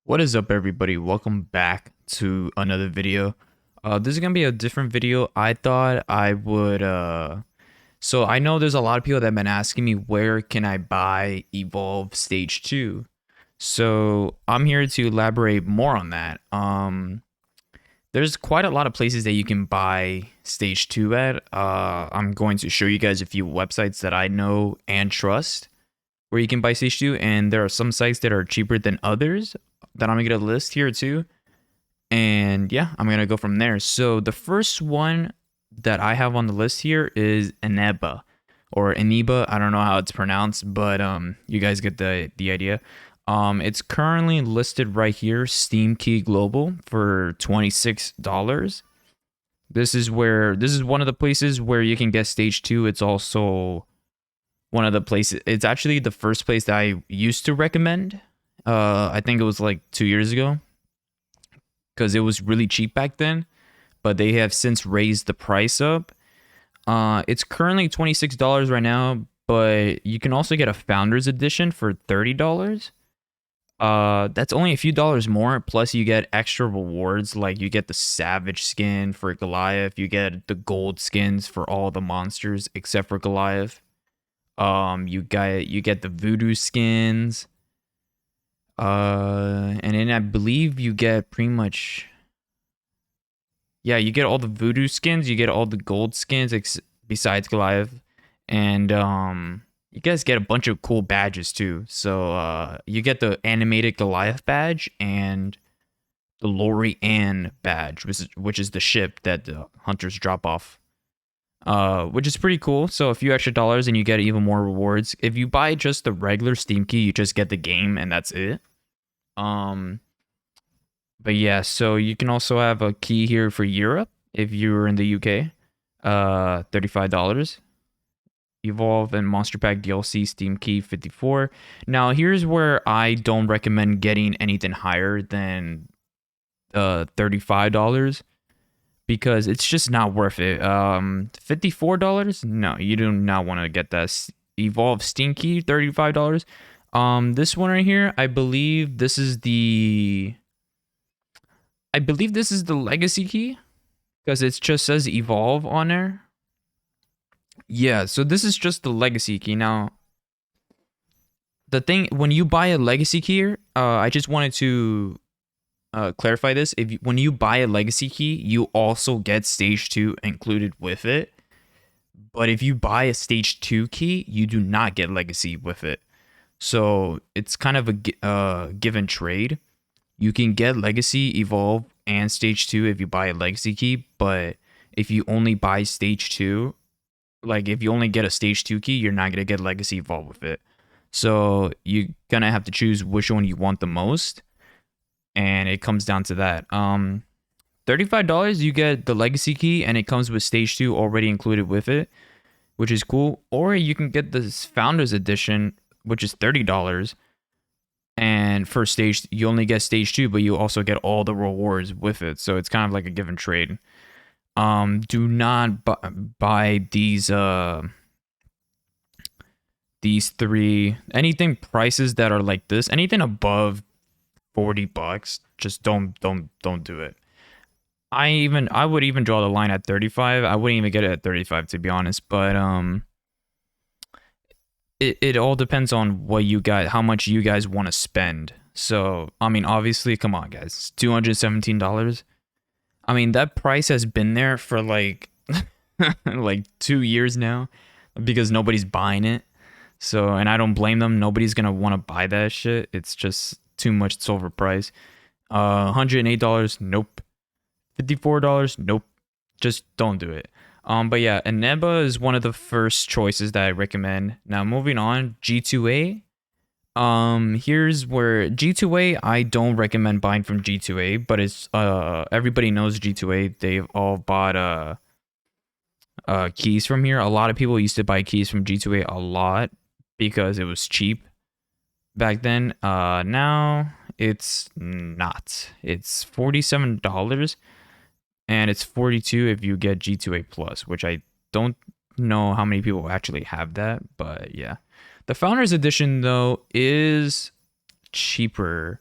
What is up, everybody? Welcome back to another video. This is gonna be a different video. I thought I would so I know there's a lot of people that have been asking me where can I buy Evolve Stage 2. So I'm here to elaborate more on that. There's quite a lot of places that you can buy Stage 2 at. I'm going to show you guys a few websites that I know and trust where you can buy Stage 2, and there are some sites that are cheaper than others that I'm gonna get a list here too. And yeah, I'm gonna go from there. So the first one that I have on the list here is Eneba or Eniba. I don't know how it's pronounced, but you guys get the idea. It's currently listed right here, Steam Key Global, for $26. This is one of the places where you can get Stage 2. It's also one of the places. It's actually the first place that I used to recommend. I think it was like 2 years ago because it was really cheap back then, but they have since raised the price up. It's currently $26 right now, but you can also get a Founders Edition for $30. That's only a few dollars more. Plus, you get extra rewards, like you get the Savage skin for Goliath. You get the gold skins for all the monsters except for Goliath. You get the Voodoo skins. And then I believe you get pretty much, yeah, you get all the Voodoo skins, you get all the gold skins besides Goliath, and you guys get a bunch of cool badges too. So you get the animated Goliath badge and the Lori Ann badge, which is the ship that the hunters drop off. Which is pretty cool. So a few extra dollars and you get even more rewards. If you buy just the regular Steam key, you just get the game and that's it. Um, but yeah, so you can also have a key here for Europe if you're in the UK. $35. Evolve and Monster Pack DLC Steam key 54. Now here's where I don't recommend getting anything higher than $35 because it's just not worth it. $54? No, you do not want to get that Evolve Steam Key, $35. This one right here, I believe this is the legacy key because it just says Evolve on there. Yeah, so this is just the legacy key. Now, the thing when you buy a legacy key here, I just wanted to clarify this. When you buy a legacy key, you also get Stage 2 included with it. But if you buy a Stage 2 key, you do not get legacy with it. So it's kind of a give and trade. You can get legacy, evolve, and Stage 2 if you buy a legacy key. But if you only buy Stage 2, like if you only get a Stage 2 key, you're not going to get legacy, evolve with it. So you're going to have to choose which one you want the most, and it comes down to that. $35 you get the legacy key and it comes with Stage 2 already included with it, which is cool. Or you can get this Founders Edition, which is $30, and for Stage you only get Stage 2, but you also get all the rewards with it. So it's kind of like a give and trade. Do not buy these three, anything prices that are like this, anything above $40, just don't do it. I would even draw the line at 35. I wouldn't even get it at 35 to be honest, but it all depends on what you guys, how much you guys want to spend. So, I mean, obviously, come on guys, $217. I mean, that price has been there for like like 2 years now because nobody's buying it. So, and I don't blame them. Nobody's going to want to buy that shit. It's just too much. It's overpriced. $108, nope. $54, nope. Just don't do it. But yeah, Eneba is one of the first choices that I recommend. Now moving on, G2A. Here's where G2A, I don't recommend buying from G2A, but it's everybody knows G2A. They've all bought keys from here. A lot of people used to buy keys from G2A a lot because it was cheap back then. Now it's not. It's $47 and it's 42 if you get G2A Plus, which I don't know how many people actually have that, but yeah. The Founders Edition though is cheaper.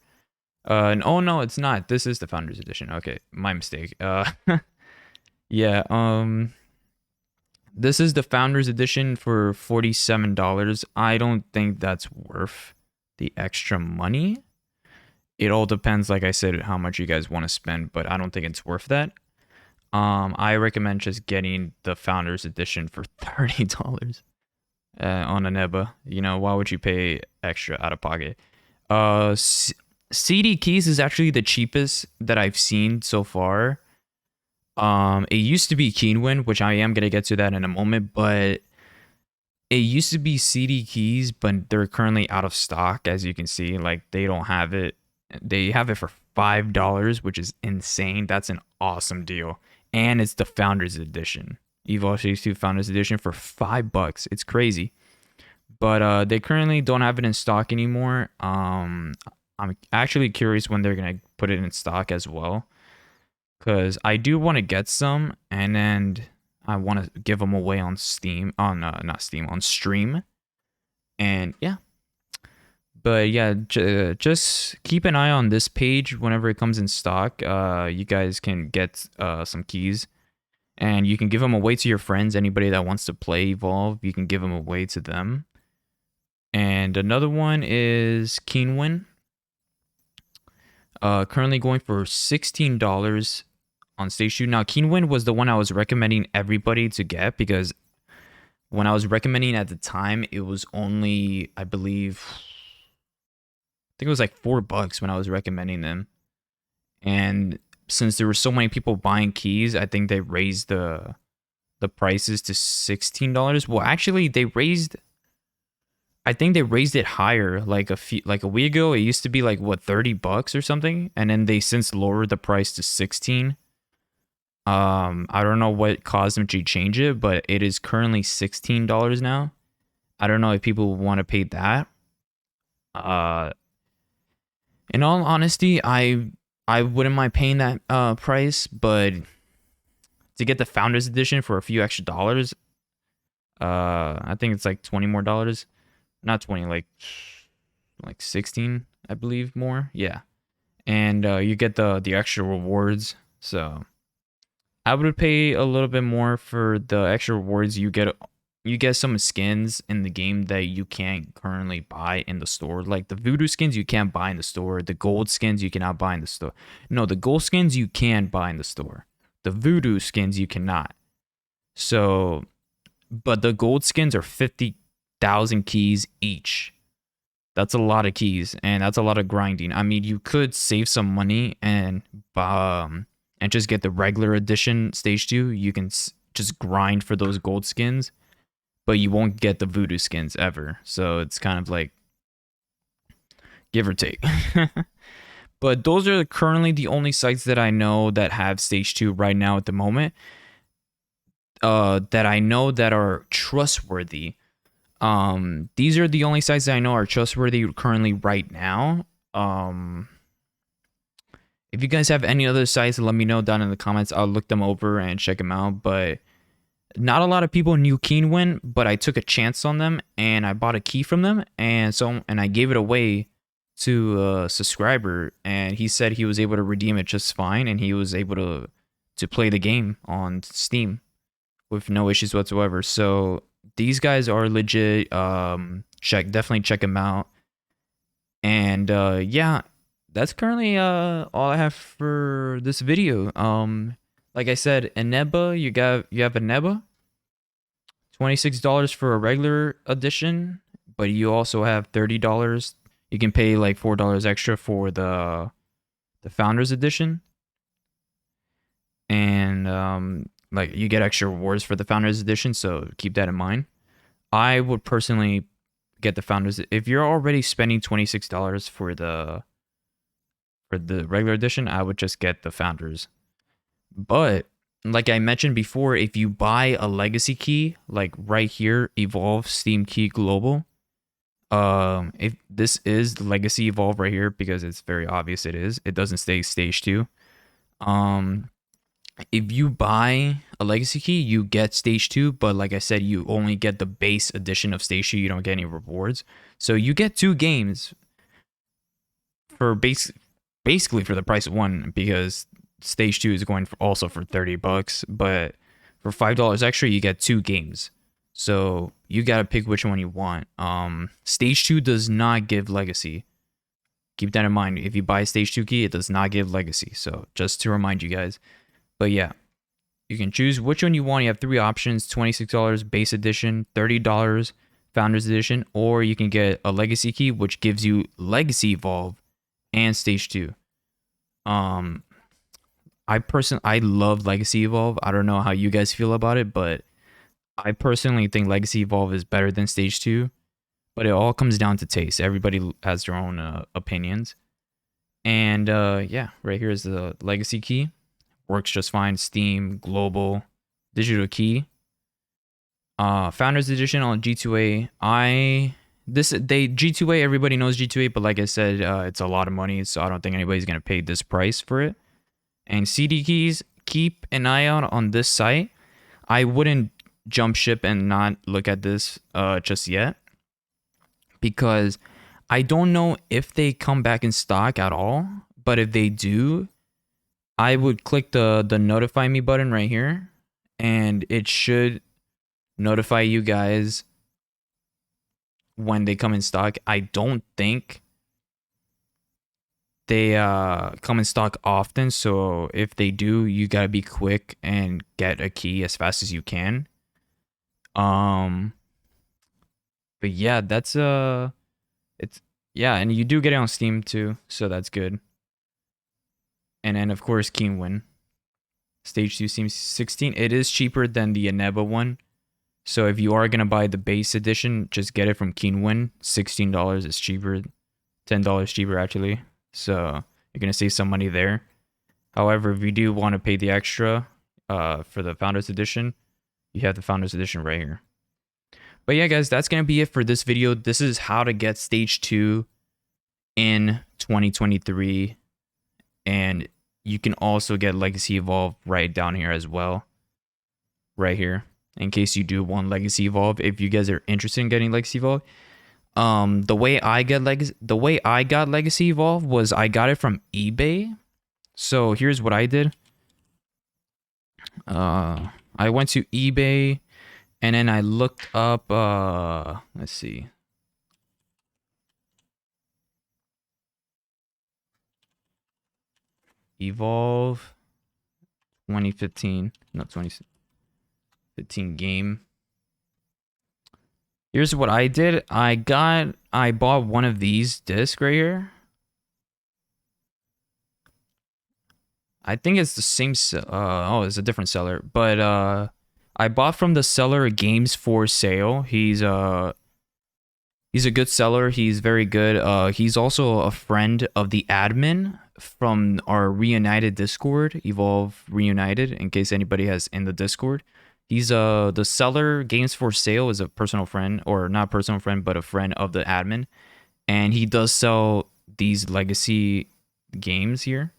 Oh no, it's not. This is the Founders Edition. Okay, my mistake. Yeah. This is the Founders Edition for $47. I don't think that's worth the extra money. It all depends, like I said, how much you guys want to spend, but I don't think it's worth that. I recommend just getting the Founders Edition for $30 on a Neba. You know, why would you pay extra out of pocket? CD keys is actually the cheapest that I've seen so far. It used to be Keenwin, which I am gonna get to that in a moment, but it used to be CD keys, but they're currently out of stock, as you can see. Like they don't have it. They have it for $5, which is insane. That's an awesome deal, and it's the Founders Edition. Evolve Stage 2 Founders Edition for $5. It's crazy, but they currently don't have it in stock anymore. I'm actually curious when they're gonna put it in stock as well, because I do want to get some, and then I want to give them away on Steam, on not Steam, on stream, and yeah. But yeah, just keep an eye on this page whenever it comes in stock. You guys can get some keys, and you can give them away to your friends. Anybody that wants to play Evolve, you can give them away to them. And another one is Keenwin. Currently going for $16 on Stage 2. Now, Keenwin was the one I was recommending everybody to get, because when I was recommending at the time, it was only, I believe, I think it was like $4 when I was recommending them. And since there were so many people buying keys, I think they raised the prices to $16. Well, actually, I think they raised it higher like a week ago. It used to be like what, $30 or something, and then they since lowered the price to 16. I don't know what caused them to change it, but it is currently $16 now. I don't know if people want to pay that. In all honesty, I wouldn't mind paying that price, but to get the Founders Edition for a few extra dollars, I think it's like $20 more. Not 20, like 16, I believe, more. Yeah. And you get the extra rewards. So I would pay a little bit more for the extra rewards. You get some skins in the game that you can't currently buy in the store. Like the voodoo skins you can't buy in the store. The gold skins you cannot buy in the store. No, the gold skins you can buy in the store. The voodoo skins you cannot. So, but the gold skins are 50,000 keys each. That's a lot of keys, and that's a lot of grinding. I mean, you could save some money and just get the regular edition Stage 2. You can just grind for those gold skins, but you won't get the voodoo skins ever. So it's kind of like give or take. But those are currently the only sites that I know that have Stage 2 right now at the moment. That I know that are trustworthy. These are the only sites that I know are trustworthy currently right now. If you guys have any other sites, let me know down in the comments. I'll look them over and check them out. But not a lot of people knew Keenwin, but I took a chance on them and I bought a key from them, and I gave it away to a subscriber, and he said he was able to redeem it just fine, and he was able to play the game on Steam with no issues whatsoever. So these guys are legit. Definitely check them out. And yeah, that's currently all I have for this video. Like I said, Eneba, you have Eneba, $26 for a regular edition, but you also have $30. You can pay like $4 extra for the Founders Edition, and like you get extra rewards for the Founders Edition, so keep that in mind. I would personally get the Founders. If you're already spending $26 for the regular edition, I would just get the Founders. But like I mentioned before, if you buy a legacy key, like right here, Evolve Steam Key Global, if this is the legacy Evolve right here, because it's very obvious it doesn't stay Stage 2. If you buy a legacy key, you get Stage 2, but like I said, you only get the base edition of Stage 2. You don't get any rewards. So you get 2 games for basically for the price of one, because Stage 2 is going for also for $30, but for $5 extra you get 2 games. So you gotta pick which one you want. Stage 2 does not give legacy. Keep that in mind. If you buy Stage 2 key, it does not give legacy. So just to remind you guys. But yeah, you can choose which one you want. You have 3 options: $26 base edition, $30 founders edition, or you can get a legacy key, which gives you Legacy Evolve and Stage 2. I love Legacy Evolve. I don't know how you guys feel about it, but I personally think Legacy Evolve is better than Stage 2. But it all comes down to taste. Everybody has their own opinions. And yeah, right here is the legacy key. Works just fine. Steam, global, digital key. Founders edition on G2A. G2A, everybody knows G2A, but like I said, it's a lot of money, so I don't think anybody's gonna pay this price for it. And CD keys, keep an eye out on this site. I wouldn't jump ship and not look at this just yet, because I don't know if they come back in stock at all. But if they do, I would click the notify me button right here, and it should notify you guys when they come in stock. I don't think they come in stock often, so if they do, you gotta be quick and get a key as fast as you can. But yeah, that's it's yeah, and you do get it on Steam too, so that's good. And then of course Keenwin. Stage 2 seems 16. It is cheaper than the Aneba one. So if you are gonna buy the base edition, just get it from Keenwin. $16 is cheaper. $10 cheaper actually. So you're gonna save some money there. However, if you do want to pay the extra for the Founders Edition, you have the Founders Edition right here. But yeah, guys, that's going to be it for this video. This is how to get Stage 2 in 2023. And you can also get Legacy Evolve right down here as well. Right here. In case you do want Legacy Evolve. If you guys are interested in getting Legacy Evolve. The way I got Legacy Evolve was I got it from eBay. So here's what I did. I went to eBay. And then I looked up, let's see. Evolve 2015, no, 2015 game. Here's what I did. I bought one of these discs right here. I think it's the same, oh, it's a different seller, but, I bought from the seller Games for Sale. He's a good seller. He's very good. He's also a friend of the admin from our Reunited Discord, Evolve Reunited, in case anybody has in the Discord. He's the seller Games for Sale is a personal friend, or not personal friend, but a friend of the admin. And he does sell these legacy games here.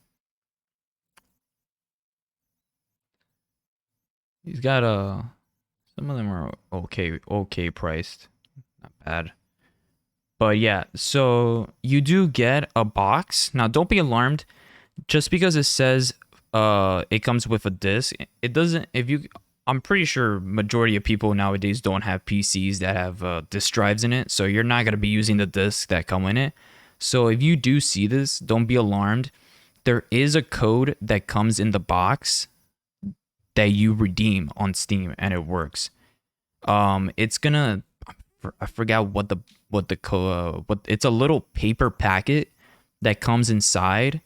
He's got some of them are okay priced, not bad. But yeah, so you do get a box. Now don't be alarmed, just because it says it comes with a disc. It doesn't. I'm pretty sure majority of people nowadays don't have PCs that have disk drives in it, so you're not gonna be using the discs that come in it. So if you do see this, don't be alarmed. There is a code that comes in the box that you redeem on Steam, and it works. It's gonna, I forgot what it's a little paper packet that comes inside,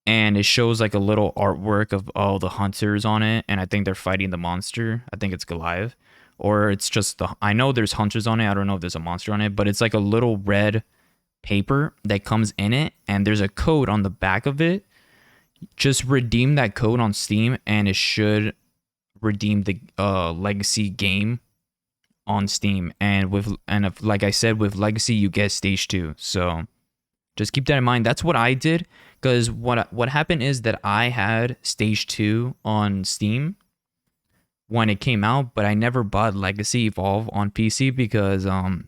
and it shows like a little artwork of all the hunters on it, and I think they're fighting the monster. I think it's Goliath, or it's just I know there's hunters on it. I don't know if there's a monster on it, but it's like a little red paper that comes in it, and there's a code on the back of it. Just redeem that code on Steam, and it should redeem the legacy game on Steam. And if, like I said, with legacy you get Stage 2. So just keep that in mind. That's what I did, because what happened is that I had Stage 2 on Steam when it came out, but I never bought Legacy Evolve on PC because I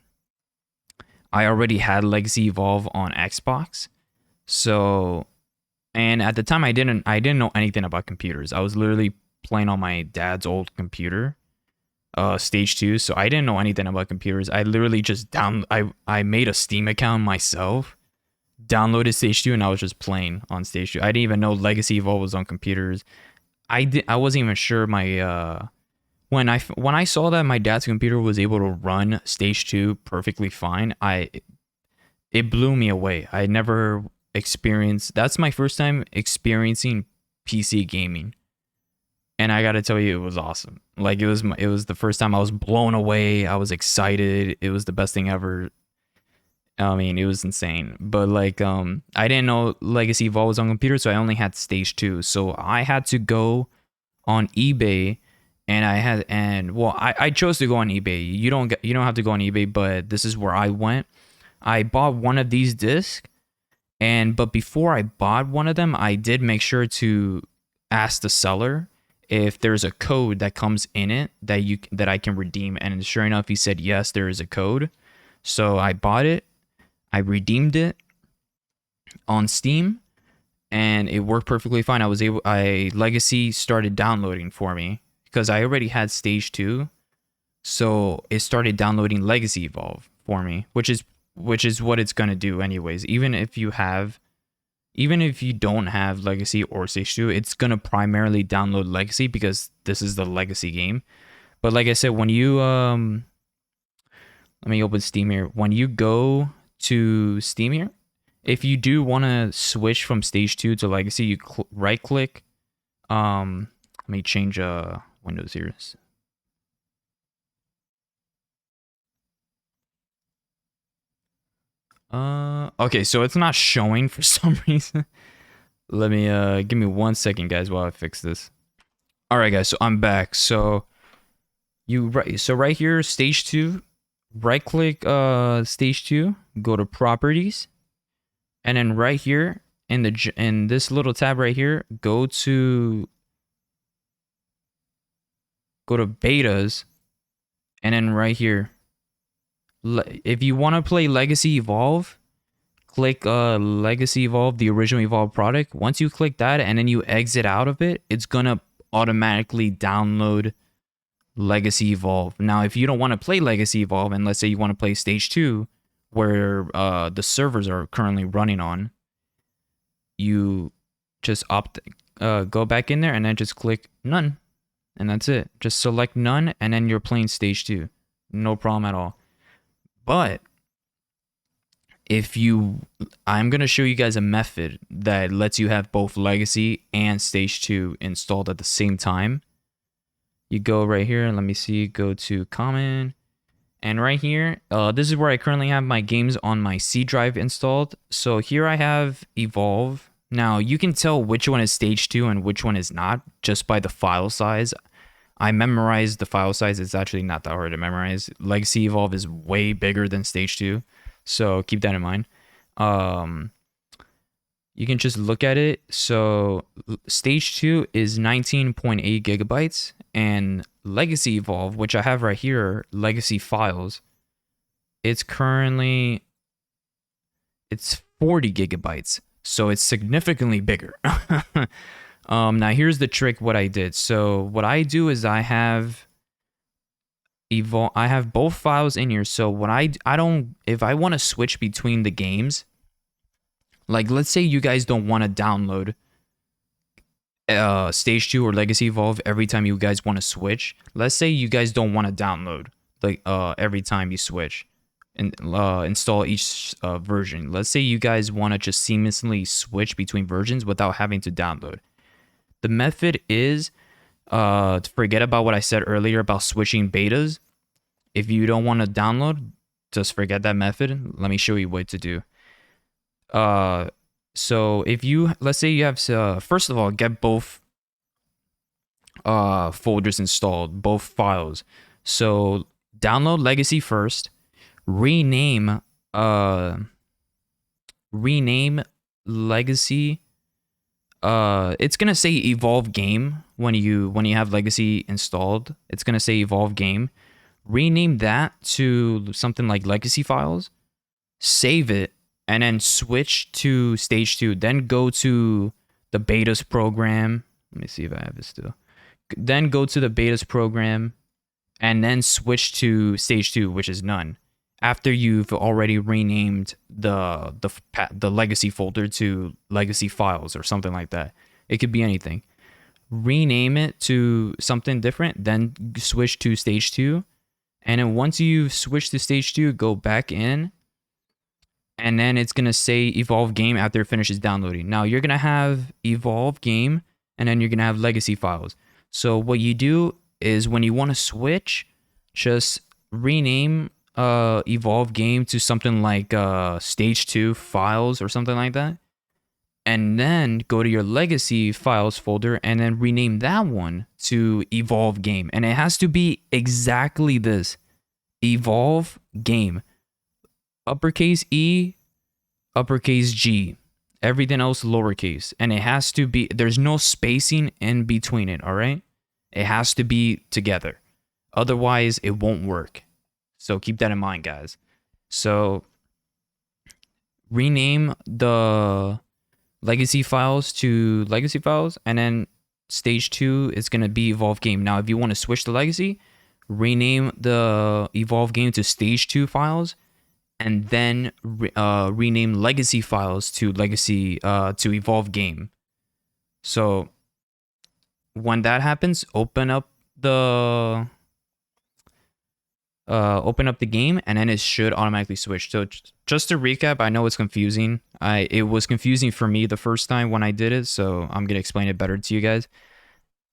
already had Legacy Evolve on Xbox. So, and at the time I didn't know anything about computers. I was literally playing on my dad's old computer, stage 2, so I didn't know anything about computers. I literally just I made a Steam account myself, downloaded stage 2, and I was just playing on stage 2. I didn't even know Legacy Evolve was on computers. I wasn't even sure my when I saw that my dad's computer was able to run stage 2 perfectly fine, it blew me away. I never experienced, that's my first time experiencing PC gaming. And I got to tell you, it was awesome. Like it was the first time I was blown away. I was excited. It was the best thing ever. I mean, it was insane. But like I didn't know Legacy Evolve was on computer, so I only had stage 2. So I had to go on eBay, and I chose to go on eBay. You don't have to go on eBay, but this is where I went. I bought one of these discs, but before I bought one of them, I did make sure to ask the seller if there's a code that comes in it that I can redeem, and sure enough, he said yes, there is a code. So I bought it, I redeemed it on Steam, and it worked perfectly fine. Legacy started downloading for me because I already had stage 2, so it started downloading Legacy Evolve for me, which is what it's gonna do anyways. Even if you don't have Legacy or stage 2, it's gonna primarily download Legacy because this is the Legacy game. But like I said, when you let me open Steam here. When you go to Steam here, if you do want to switch from stage 2 to Legacy, you right click. Let me change Windows here. Okay, so it's not showing for some reason. Let me give me 1 second, guys, while I fix this. All right, guys, so I'm back. So right here, stage 2, right click stage 2, go to properties, and then right here in this little tab right here, go to betas, and then right here, if you want to play Legacy Evolve, click Legacy Evolve, the original Evolve product. Once you click that and then you exit out of it, it's gonna automatically download Legacy Evolve. Now, if you don't want to play Legacy Evolve, and let's say you want to play stage 2, where the servers are currently running on, you just go back in there and then just click none, and that's it. Just select none, and then you're playing stage 2, no problem at all. But I'm going to show you guys a method that lets you have both Legacy and Stage 2 installed at the same time. You go right here, and let me see, go to Common. And right here, this is where I currently have my games on my C drive installed. So here I have Evolve. Now, you can tell which one is Stage 2 and which one is not just by the file size. I memorized the file size. It's actually not that hard to memorize. Legacy Evolve is way bigger than Stage 2. So keep that in mind. You can just look at it. So stage 2 is 19.8 gigabytes, and Legacy Evolve, which I have right here, Legacy Files, it's 40 gigabytes. So it's significantly bigger. Now here's the trick what I did. So what I do is I have both files in here. So when if I want to switch between the games, like let's say you guys don't want to download Stage 2 or Legacy Evolve every time you guys want to switch. Let's say you guys don't want to download like every time you switch and install each version. Let's say you guys want to just seamlessly switch between versions without having to download. The method is to forget about what I said earlier about switching betas. If you don't want to download, just forget that method. Let me show you what to do. So if let's say you have first of all, get both folders installed, both files. So download Legacy first, rename Legacy. It's gonna say Evolve Game when you have Legacy installed. It's gonna say Evolve Game. Rename that to something like Legacy Files. Save it, and then switch to stage 2. Then go to the betas program. Let me see if I have it still. Then go to the betas program and then switch to stage 2, which is none. After you've already renamed the legacy folder to legacy files or something like that. It could be anything. Rename it to something different, then switch to stage 2. And then once you've switched to stage 2, go back in. And then it's going to say evolve game after it finishes downloading. Now you're going to have evolve game and then you're going to have legacy files. So what you do is when you want to switch, just rename evolve game to something like stage 2 files or something like that. And then go to your legacy files folder and then rename that one to evolve game. And it has to be exactly this. Evolve game. Uppercase E, uppercase G. Everything else lowercase. And it has to be, there's no spacing in between it, all right? It has to be together. Otherwise, it won't work. So keep that in mind, guys. So rename the legacy files to legacy files, and then stage 2 is going to be evolve game. Now, if you want to switch the legacy, rename the evolve game to stage 2 files, and then rename legacy files to legacy to evolve game. So when that happens, open up the game, and then it should automatically switch. So just to recap, I know it's confusing. It was confusing for me the first time when I did it, so I'm gonna explain it better to you guys.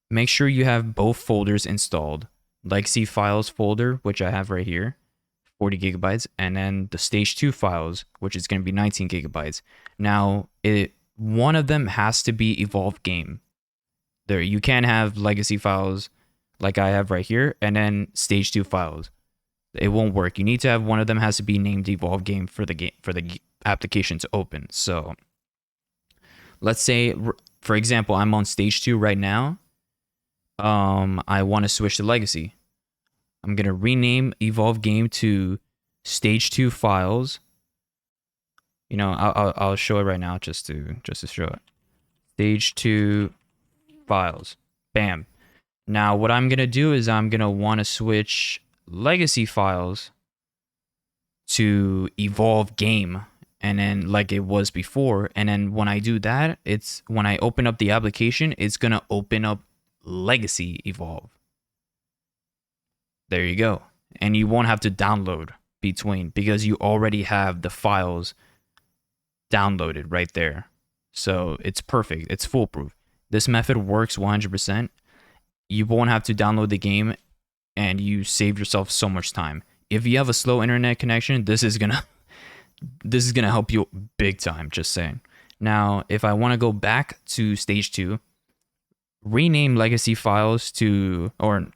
Make sure you have both folders installed. Legacy files folder, which I have right here, 40 gigabytes, and then the stage 2 files, which is gonna be 19 gigabytes. Now, one of them has to be evolve game. There, you can't have legacy files like I have right here, and then stage 2 files. It won't work. You need to have one of them has to be named evolve game for the application to open. So let's say, for example, I'm on stage 2 right now. I want to switch to legacy. I'm gonna rename evolve game to stage 2 files. You know, I'll show it right now just to show it. Stage 2 files. Bam. Now what I'm gonna do is I'm gonna want to switch legacy files to evolve game, and then like it was before, and then when I do that, it's when I open up the application, it's gonna open up legacy evolve. There you go. And you won't have to download between, because you already have the files downloaded right there. So it's perfect. It's foolproof. This method works 100%. You won't have to download the game, and you save yourself so much time. If you have a slow internet connection, this is gonna help you big time, just saying. Now, if I want to go back to stage 2, rename legacy files to, or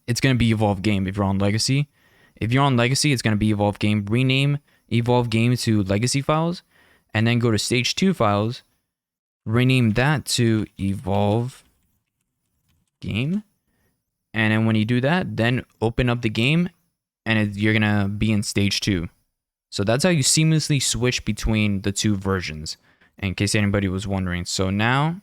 it's gonna be evolve game if you're on legacy. If you're on legacy, it's gonna be evolve game. Rename evolve game to legacy files, and then go to stage 2 files, rename that to evolve game. And then when you do that, then open up the game, and you're gonna be in stage 2. So that's how you seamlessly switch between the two versions, in case anybody was wondering. So now,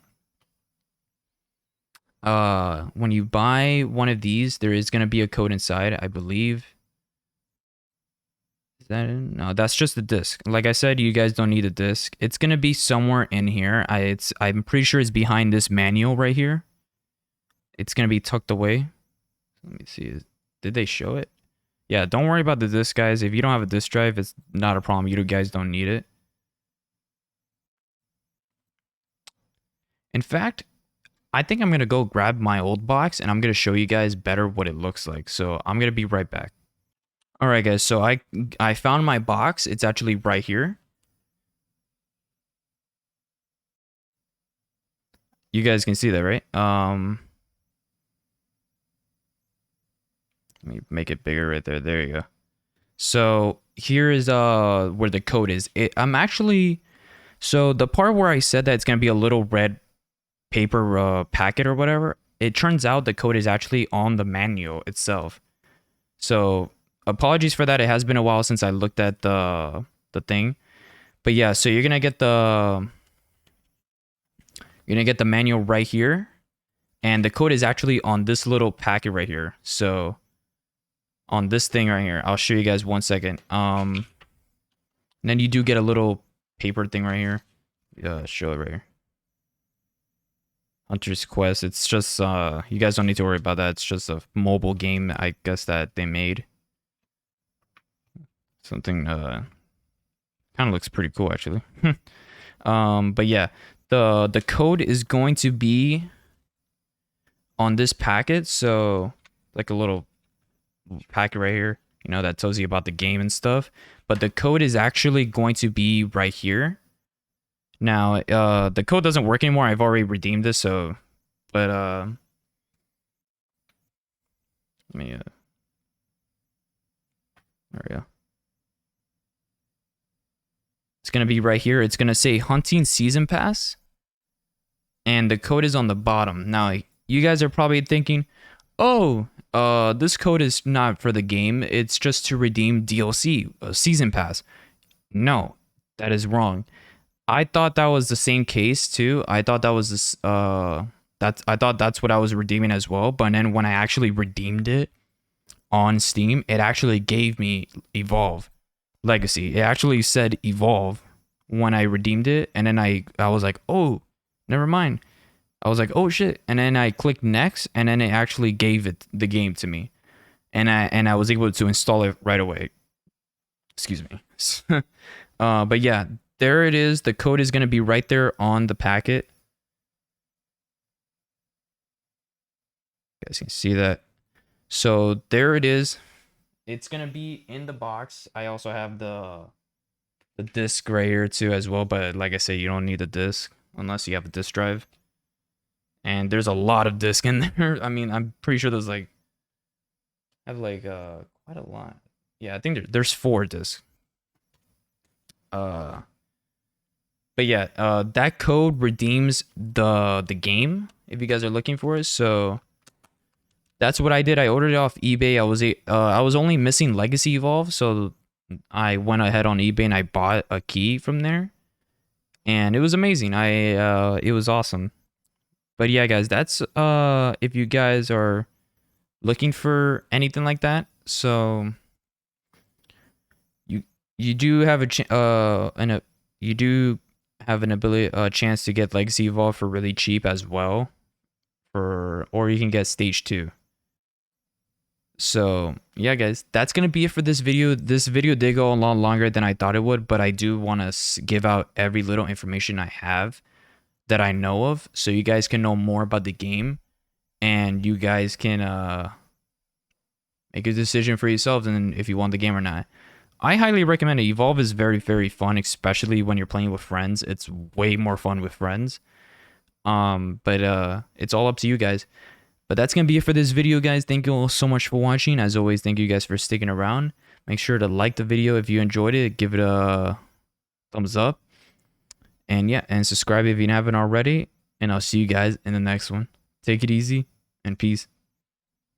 when you buy one of these, there is gonna be a code inside, I believe. Is that in? No, that's just the disc. Like I said, you guys don't need a disc. It's gonna be somewhere in here. I'm pretty sure it's behind this manual right here. It's gonna be tucked away. Let me see. Did they show it? Yeah, don't worry about the disc, guys. If you don't have a disc drive, it's not a problem. You guys don't need it. In fact, I think I'm going to go grab my old box, and I'm going to show you guys better what it looks like. So I'm going to be right back. All right, guys. So I found my box. It's actually right here. You guys can see that, right? Let me make it bigger right there. There you go. So here is where the code is. So the part where I said that it's gonna be a little red paper packet or whatever, it turns out the code is actually on the manual itself. So apologies for that. It has been a while since I looked at the thing. But yeah, so you're gonna get the manual right here, and the code is actually on this little packet right here. So on this thing right here, I'll show you guys 1 second. And then you do get a little paper thing right here. Show it right here. Hunter's Quest. It's just you guys don't need to worry about that. It's just a mobile game, I guess, that they made. Something kind of looks pretty cool actually. But yeah, the code is going to be on this packet. So like a little packet right here, you know, that tells you about the game and stuff. But the code is actually going to be right here. Now, the code doesn't work anymore. I've already redeemed this, so, but, let me, there we go. It's going to be right here. It's going to say Hunting Season Pass, and the code is on the bottom. Now, you guys are probably thinking, oh, this code is not for the game. It's just to redeem DLC, Season Pass. No, that is wrong. I thought that was the same case too. I thought that was this I thought that's what I was redeeming as well. But then when I actually redeemed it on Steam, it actually gave me Evolve Legacy. It actually said Evolve when I redeemed it, and then I was like, oh, never mind. I was like, oh shit, and then I clicked next, and then it actually gave it the game to me, and I was able to install it right away. Excuse me. But yeah. There it is. The code is going to be right there on the packet. You guys can see that. So there it is. It's going to be in the box. I also have the disc right here too as well. But like I say, you don't need a disc unless you have a disc drive. And there's a lot of disc in there. I mean, I'm pretty sure there's like, I have like quite a lot. Yeah, I think there's 4 discs. But yeah, that code redeems the game if you guys are looking for it. So that's what I did. I ordered it off eBay. I was only missing Legacy Evolve, so I went ahead on eBay and I bought a key from there, and it was amazing. It was awesome. But yeah, guys, that's if you guys are looking for anything like that. So you do have you do have an ability, a chance to get Legacy Evolve for really cheap as well, or you can get Stage 2. So yeah, guys, that's gonna be it for this video. This video did go a lot longer than I thought it would, but I do want to give out every little information I have that I know of, so you guys can know more about the game, and you guys can make a decision for yourselves and if you want the game or not. I highly recommend it. Evolve is very, very fun, especially when you're playing with friends. It's way more fun with friends. But it's all up to you guys. But that's going to be it for this video, guys. Thank you all so much for watching. As always, thank you guys for sticking around. Make sure to like the video if you enjoyed it. Give it a thumbs up. And yeah, and subscribe if you haven't already. And I'll see you guys in the next one. Take it easy and peace.